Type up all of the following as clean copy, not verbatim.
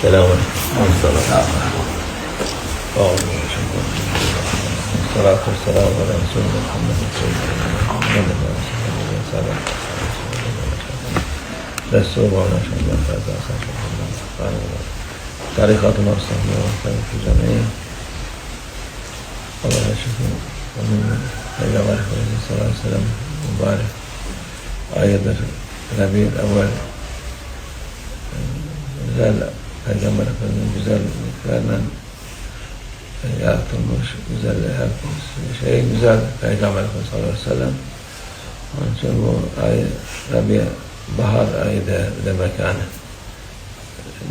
Selamünaleyküm. Salatu selamu ala Resulü Muhammedin Resulullah tarikatın arasında camiye Allah'a şükür onun Peygamber Efendimiz sallallahu aleyhi ve sellem mübarek ayıdır Rabi'l evvel güzel Peygamber Efendimiz güzelliklerle yaratılmış, güzel her güzel Peygamber Efendimiz sallallahu aleyhi ve sellem. Onun için bu ay Rabi bahar ayı demek yani.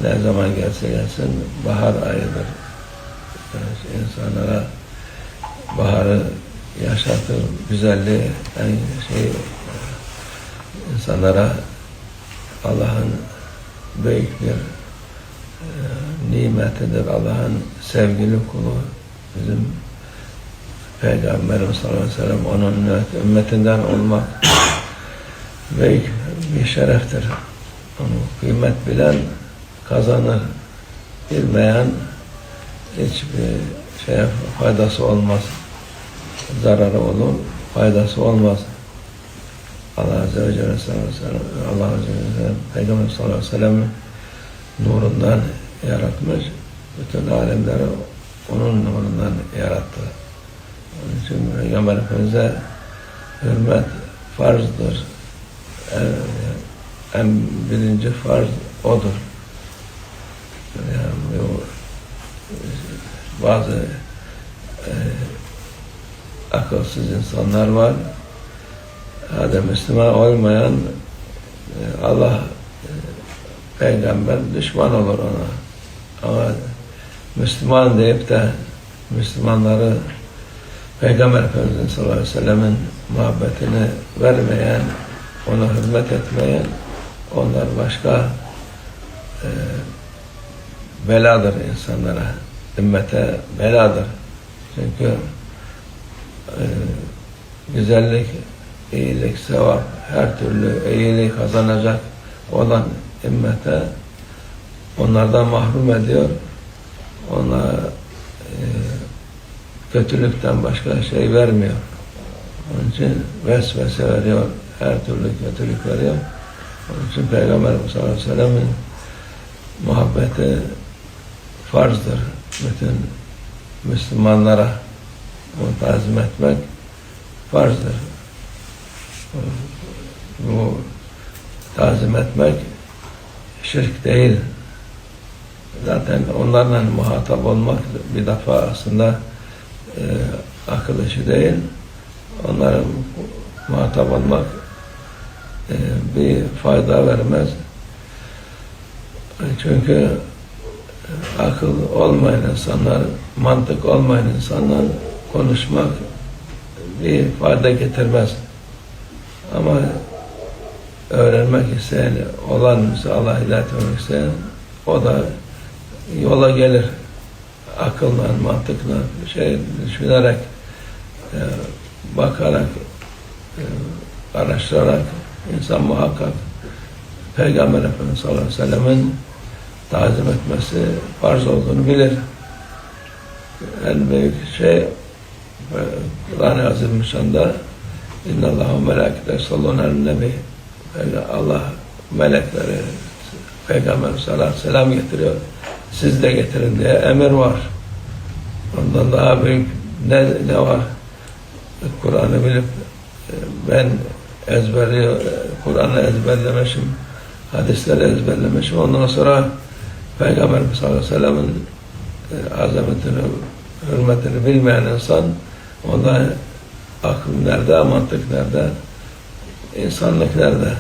Ne zaman gelse gelsin bahar ayıdır. Yani insanlara baharı yaşatır, güzelliği, yani insanlara Allah'ın büyük bir nimetidir. Allah'ın sevgili kulu bizim Peygamberimiz sallallahu aleyhi ve sellem onun ümmetinden olmak büyük bir şereftir. Onu kıymet bilen kazanır, bilmeyen hiçbir şeye faydası olmaz. Zararı olur, faydası olmaz. Allah Azze ve Celle sallallahu aleyhi ve sellem, Allah Azze ve Celle Peygamber sallallahu aleyhi ve sellem'in nurundan yaratmış, bütün alemleri onun nurundan yarattı. Onun için Peygamber Efendimiz'e hürmet farzdır. En birinci farz odur. Yani bazı akılsız insanlar var. Hadi Müslüman olmayan Allah Peygamber düşman olur ona. Ama Müslüman deyip de Müslümanları Peygamber Efendimiz sallallahu aleyhi ve sellem'in muhabbetini vermeyen, ona hürmet etmeyen, onlar başka beladır insanlara, ümmete beladır. Çünkü güzellik, iyilik, sevap, her türlü iyiliği kazanacak olan ümmete onlardan mahrum ediyor. Ona kötülükten başka şey vermiyor. Onun için vesvese veriyor, her türlü kötülük veriyor. Onun için Peygamber sallallahu aleyhi ve sellem'in muhabbeti farzdır. Bütün Müslümanlara onu tazim etmek farzdır. Bu tazim etmek şirk değil. Zaten onlarla muhatap olmak bir defa aslında akıl işi değil. Onlara muhatap olmak bir fayda vermez. Çünkü akıl olmayan insanlar, mantık olmayan insanlar konuşmak bir fayda getirmez. Ama öğrenmek isteyen, olan Allah hidayet vermek isteyen, o da yola gelir. Akılla, mantıkla, düşünerek, bakarak, araştırarak insan muhakkak Peygamber Efendimiz sallallahu aleyhi ve sellem'in tazim etmesi farz olduğunu bilir. En büyük şey Kur'an-ı Azimüşşan'da İnna Allahu melekete sallûne alen-nebi. Allah melekleri Peygamber sallallahu aleyhi ve sellem getiriyor. Siz de getirin diye emir var. Ondan daha büyük ne var? Kur'an'ı bilip ben Kur'an'ı ezberlemişim, hadisleri ezberlemişim. Ondan sonra Peygamber sallallahu aleyhi ve sellem'in azametini, hürmetini bilmeyen insan, onda akıl nerede, mantık nerede, insanlık nerede?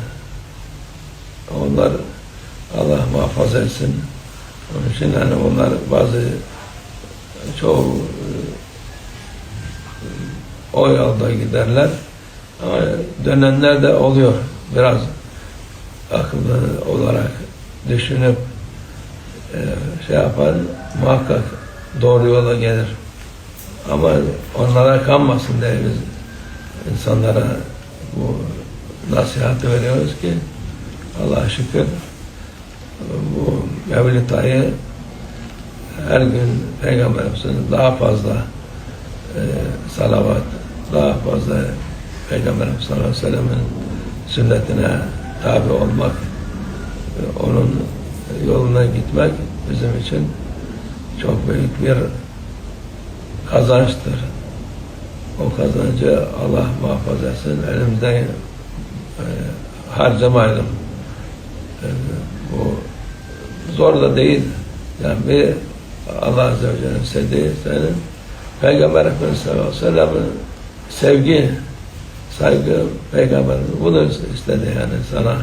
Onlar Allah muhafaza etsin. Onun için yani onlar çoğu o yolda giderler ama dönenler de oluyor. Biraz akıllı olarak düşünüp yapar, muhakkak doğru yola gelir. Ama onlara kanmasın diye biz insanlara bu nasihatı veriyoruz ki Allah'a şükür bu Mevlid ayı her gün Peygamber Efendimiz'e daha fazla salavat, daha fazla Peygamber Efendimiz sallallahu aleyhi ve sellem'in sünnetine tabi olmak, onun yoluna gitmek bizim için çok büyük bir kazançtır. O kazancı Allah muhafaza etsin. Elimizden harcamayalım. Bu zor da değil. Yani bir Allah Azze ve Celle'nin sevdiği senin Peygamber Efendimiz sallallahu aleyhi ve sellem'in sevgi, saygı Peygamber bunu istedi yani sana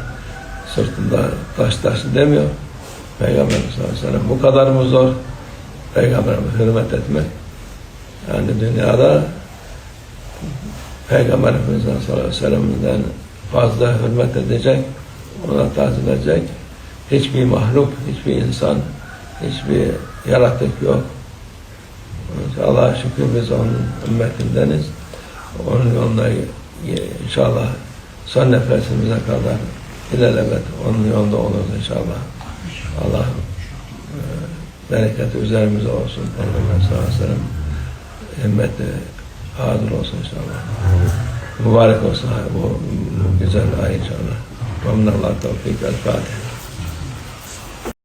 sırtında taş taşı demiyor. Peygamber sallallahu aleyhi ve sellem bu kadar mı zor Peygamber'e hürmet etmek? Yani dünyada Peygamber Efendimiz sallallahu aleyhi ve sellem'den fazla hürmet edecek, ona tazim edecek hiçbir mahluk, hiçbir insan, hiçbir yaratık yok. Allah'a şükür biz onun ümmetindeniz. Onun yolunda inşallah son nefesimize kadar ilelebet onun yolunda oluruz inşallah. Allah bereketi üzerimize olsun. Peygamber sallallahu aleyhi ve sellem himmeti hazır olsun inşallah. Mübarek olsun bu güzel ay inşallah. Ve minallah tevfik el Fatiha.